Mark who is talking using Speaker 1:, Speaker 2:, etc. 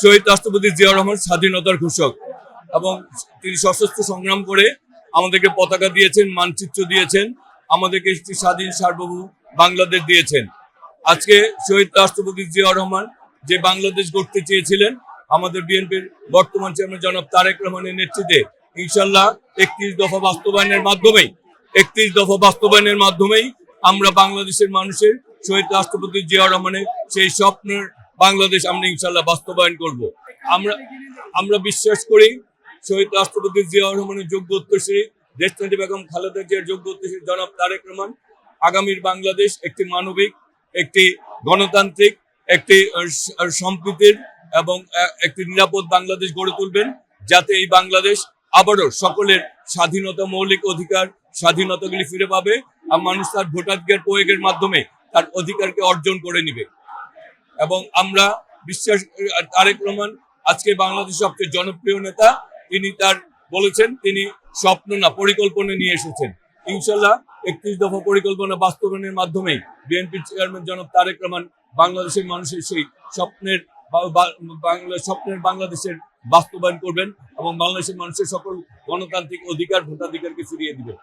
Speaker 1: শহীদ রাষ্ট্রপতি জিয়াউর রহমান স্বাধীনতার ঘোষক এবং তিনি সশস্ত্র সংগ্রাম করে আমাদেরকে পতাকা দিয়েছেন, মানচিত্র দিয়েছেন, আমাদেরকে একটি স্বাধীন সার্বভৌম বাংলাদেশ দিয়েছেন। আজকে শহীদ রাষ্ট্রপতি জিয়াউর রহমান যে বাংলাদেশ গড়তে চেয়েছিলেন, আমাদের বিএনপির বর্তমান চেয়ারম্যান জনাব তারেক রহমানের নেতৃত্বে ইনশাল্লাহ 31 দফা বাস্তবায়নের মাধ্যমেই আমরা বাংলাদেশের মানুষের শহীদ রাষ্ট্রপতি জিয়াউর রহমানের সেই স্বপ্নের বাংলাদেশ আমরা ইনশাল্লাহ বাস্তবায়ন করব। আমরা বিশ্বাস করি শহীদ রাষ্ট্রপতি জিয়াউর রহমানের যোগ্য উত্তরসূরি দেশনেত্রী বেগম খালেদা জিয়ার যোগ্য উত্তরসূরি জনাব তারেক রহমান আগামীর বাংলাদেশ একটি মানবিক, একটি গণতান্ত্রিক, একটি সম্প্রীতির এবং একটি নিরাপদ বাংলাদেশ গড়ে তুলবেন, যাতে এই বাংলাদেশ আবারও সকলের স্বাধীনতা, মৌলিক অধিকার, স্বাধীনতাগুলি ফিরে পাবে আর মানুষ তার ভোটাধিকার প্রয়োগের মাধ্যমে তার অধিকারকে অর্জন করে নিবে। এবং আমরা বিশ্বাস, তারেক রহমান আজকে বাংলাদেশের সবচেয়ে জনপ্রিয় নেতা। তিনি বলেছেন তিনি স্বপ্ন না পরিকল্পনা নিয়ে এসেছেন। ইনশাল্লাহ 31 দফা পরিকল্পনা বাস্তবায়নের মাধ্যমে বিএনপির চেয়ারম্যান জনাব তারেক রহমান বাংলাদেশের মানুষের সেই স্বপ্নের বাংলাদেশের বাস্তবায়ন করবেন এবং বাংলাদেশের মানুষের সকল গণতান্ত্রিক অধিকার, ভোটাধিকারকে ফিরিয়ে দিবেন।